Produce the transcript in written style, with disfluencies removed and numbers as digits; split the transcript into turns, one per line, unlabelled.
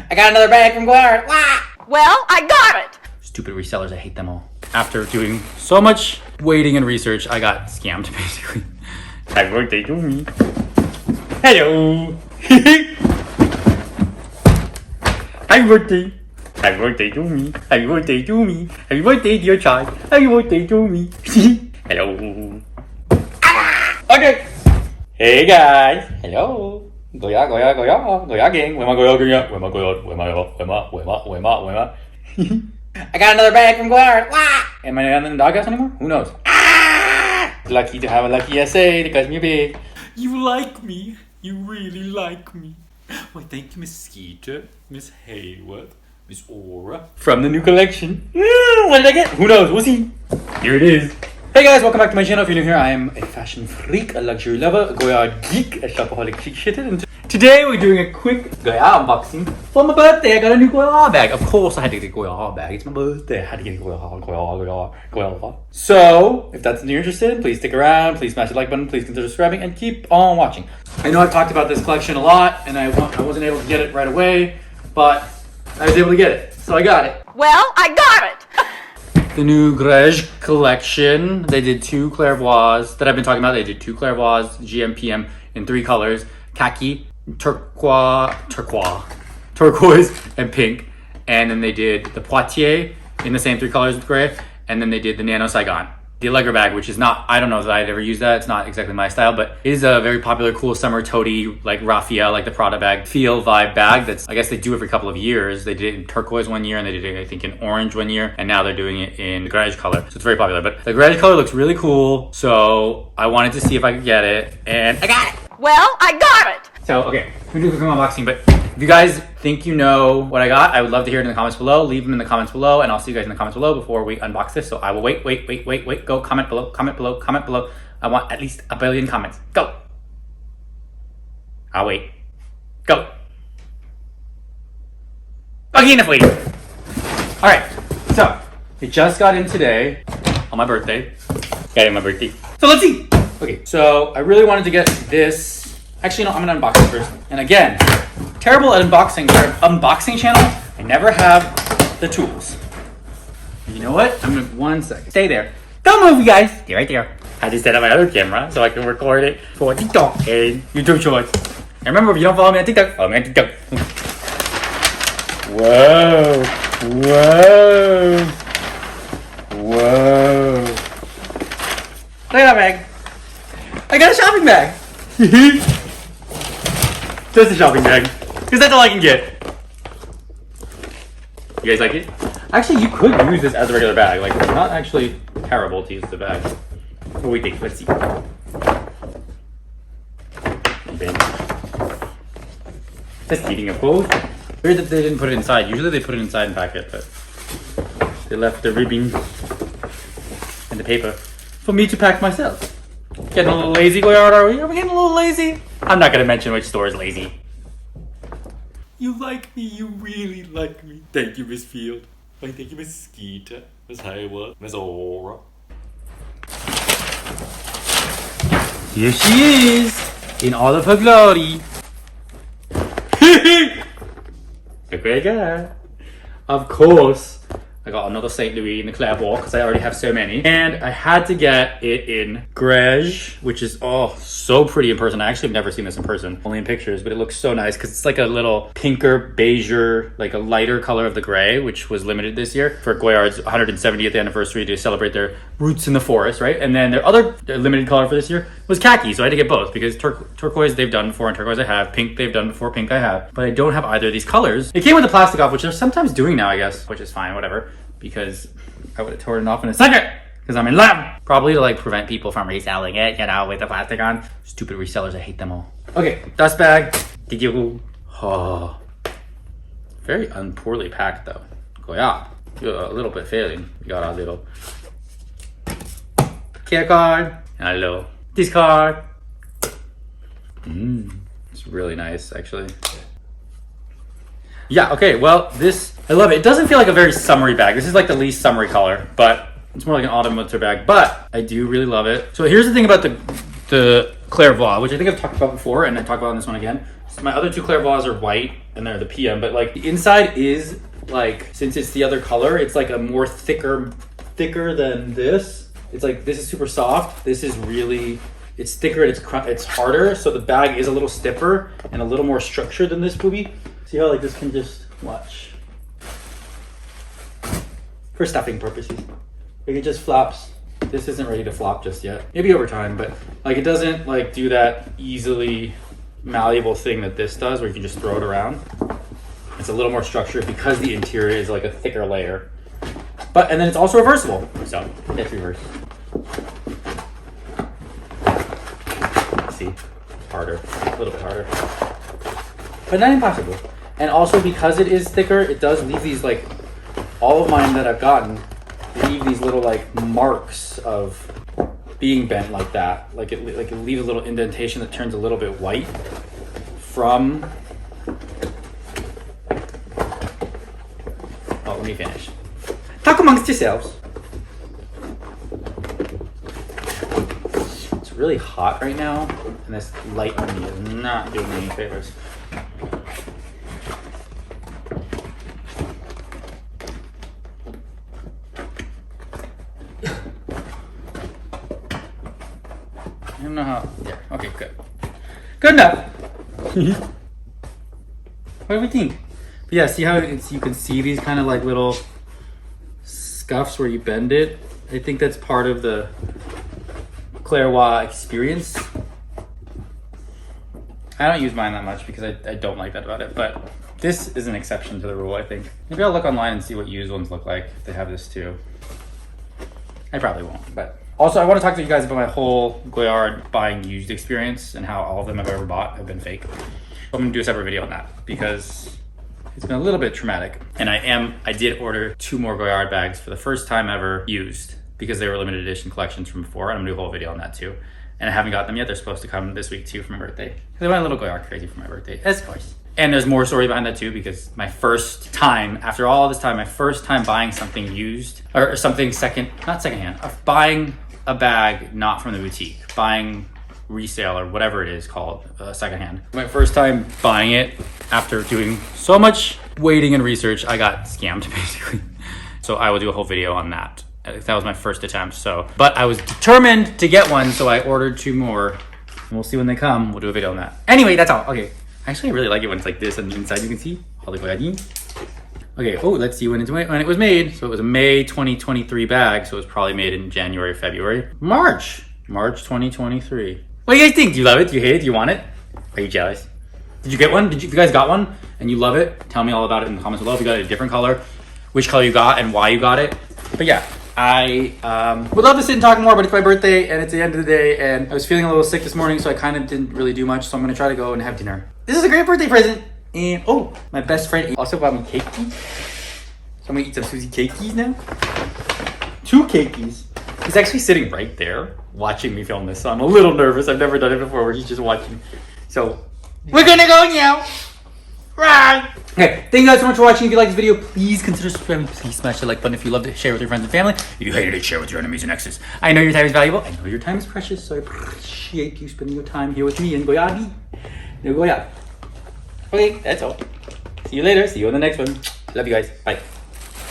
I got another bag from Goyard. Wah!
Well, I got it.
Stupid resellers, I hate them all. After doing so much waiting and research, I got scammed basically. Happy birthday to me. Hello. Happy birthday. Happy birthday to me. Happy birthday to me. Happy birthday, dear child. Happy birthday to me. Hello. Okay. Hey guys. Hello. Goyard gang. Where my Goyard gang? Where my Goyard? Where my? I got another bag from Goyard. Wah! Am I not in the doghouse anymore? Who knows? Ah! Lucky to have a lucky essay that got me big. You like me. You really like me. Well, thank you, Miss Skeeter, Miss Hayworth, Miss Aura. From the new collection. What did I get? Who knows? We'll see. Here it is. Hey guys, welcome back to my channel. If you're new here, I am a fashion freak, a luxury lover, a Goyard geek, a shopaholic chic shitter. And today we're doing a quick Goyard unboxing. For my birthday, I got a new Goyard bag. Of course I had to get a Goyard bag. It's my birthday. I had to get a Goyard. So, if that's something you're interested in, please stick around. Please smash the like button. Please consider subscribing and keep on watching. I know I've talked about this collection a lot and I wasn't able to get it right away, but I was able to get it. So I got it.
Well, I got it.
The new Grege collection. They did two clairvoys that I've been talking about. They did two clairvoys, GM, PM in three colors: khaki, turquoise, and pink. And then they did the Poitiers in the same three colors with gray. And then they did the NANO SAIGON. The ALIGRE bag, which is not, I don't know that I'd ever use that. It's not exactly my style, but it is a very popular, cool summer toady, like Raphael, like the Prada bag, feel vibe bag. That's, I guess they do every couple of years. They did it in turquoise one year and they did it, I think, in orange one year. And now they're doing it in Grege color. So it's very popular, but the Grege color looks really cool. So I wanted to see if I could get it and I got it.
Well, I got it.
So, okay, we're doing a quick unboxing, but if you guys think you know what I got, I would love to hear it in the comments below. Leave them in the comments below, and I'll see you guys in the comments below before we unbox this. So I will wait. Go comment below. I want at least 1 billion comments. Go. I'll wait. Go. Okay, enough waiting. All right, so it just got in today on my birthday. Got it on my birthday. So let's see. Okay, so I really wanted to get this. Actually, no, I'm gonna unbox it first. And again, terrible at unboxing channel. I never have the tools. You know what? I'm gonna, 1 second. Stay there. Don't move, you guys. Stay right there. I just set up my other camera so I can record it for TikTok and YouTube Shorts. And remember, if you don't follow me on TikTok, follow me on TikTok. Whoa. Look at that bag. I got a shopping bag. Just a shopping bag. Because that's all I can get. You guys like it? Actually, you could use this as a regular bag. Like, it's not actually terrible to use the bag. What do we think? Let's see. Just kidding, of course. Weird that they didn't put it inside. Usually they put it inside and pack it, but they left the ribbing and the paper for me to pack myself. Getting a little lazy, Goyard, are we? Are we getting a little lazy? I'm not gonna mention which store is lazy. You like me, you really like me. Thank you, Miss Field. Thank you, Miss Skeeter, Miss Hayworth, Miss Aura. Here she is, in all of her glory. Look what I got. Of course. I got another St. Louis in the clairvoy because I already have so many. And I had to get it in Grege, which is, oh, so pretty in person. I actually have never seen this in person, only in pictures, but it looks so nice because it's like a little pinker, beigeur, like a lighter color of the gray, which was limited this year for Goyard's 170th anniversary to celebrate their roots in the forest, right? And then their other limited color for this year was khaki, so I had to get both because turquoise they've done before and turquoise I have, pink they've done before, pink I have, but I don't have either of these colors. It came with the plastic off, which they're sometimes doing now, I guess, which is fine, whatever. Because I would have torn it off in a second because I'm in love. Probably to like prevent people from reselling it, you know, with the plastic on. Stupid resellers, I hate them all. Okay, dust bag. Did you? Oh, very unpoorly packed though. Goyard, you're a little bit failing. You got our little care card and a little discard. It's really nice actually. Yeah, okay, well, this, I love it. It doesn't feel like a very summery bag. This is like the least summery color, but it's more like an autumn winter bag, but I do really love it. So here's the thing about the clairvoy, which I think I've talked about before, and I talk about in this one again. So my other two clairvoys are white, and they're the PM, but like the inside is like, since it's the other color, it's like a more thicker than this. It's like, this is super soft. This is really, it's thicker and it's harder. So the bag is a little stiffer and a little more structured than this booby. See how like this can just, watch. For stuffing purposes. Like it just flops. This isn't ready to flop just yet. Maybe over time, but like it doesn't like do that easily malleable thing that this does where you can just throw it around. It's a little more structured because the interior is like a thicker layer. But, and then it's also reversible. So it's reversed. See, harder, a little bit harder, but not impossible. And also because it is thicker, it does leave these like, all of mine that I've gotten leave these little like marks of being bent like that. Like it leaves a little indentation that turns a little bit white from, oh, let me finish. Talk amongst yourselves. It's really hot right now, and this light on me is not doing me any favors. I don't know how. Yeah. Okay. Good. Good enough. What do we think? But yeah. See how you can see these kind of like little scuffs where you bend it. I think that's part of the Clairvoix experience. I don't use mine that much because I don't like that about it. But this is an exception to the rule. I think. Maybe I'll look online and see what used ones look like if they have this too. I probably won't, but. Also, I want to talk to you guys about my whole Goyard buying used experience and how all of them I've ever bought have been fake. I'm going to do a separate video on that because it's been a little bit traumatic. And I did order 2 more Goyard bags for the first time ever used because they were limited edition collections from before. And I'm going to do a whole video on that too. And I haven't got them yet. They're supposed to come this week too for my birthday. Because I went a little Goyard crazy for my birthday, of course. And there's more story behind that too, because my first time, after all this time, my first time buying something used or something not secondhand, buying a bag not from the boutique, buying resale or whatever it is called, secondhand. My first time buying it after doing so much waiting and research, I got scammed basically. So I will do a whole video on that. That was my first attempt. So, but I was determined to get one, so I ordered 2 more. And we'll see when they come. We'll do a video on that. Anyway, that's all. Okay. Actually, I really like it when it's like this, and the inside you can see all the goyardine. Okay, oh, let's see when it was made. So it was a May 2023 bag, so it was probably made in January, February. March 2023. What do you guys think? Do you love it? Do you hate it? Do you want it? Are you jealous? Did you get one? If you guys got one and you love it, tell me all about it in the comments below. If you got a different color, which color you got and why you got it. But yeah, I would love to sit and talk more, but it's my birthday and it's the end of the day and I was feeling a little sick this morning, so I kind of didn't really do much. So I'm gonna try to go and have dinner. This is a great birthday present. And oh, my best friend also bought me cake. So I'm gonna eat some Susie cakeys now. 2 cakeys. He's actually sitting right there watching me film this, so I'm a little nervous. I've never done it before where he's just watching. So we're gonna go now. Right. Okay, thank you guys so much for watching. If you like this video, please consider subscribing. Please smash the like button if you loved it. Share with your friends and family. If you hated it, share with your enemies and exes. I know your time is valuable. I know your time is precious, so I appreciate you spending your time here with me in Goyard. Okay, that's all. See you later. See you on the next one. Love you guys. Bye.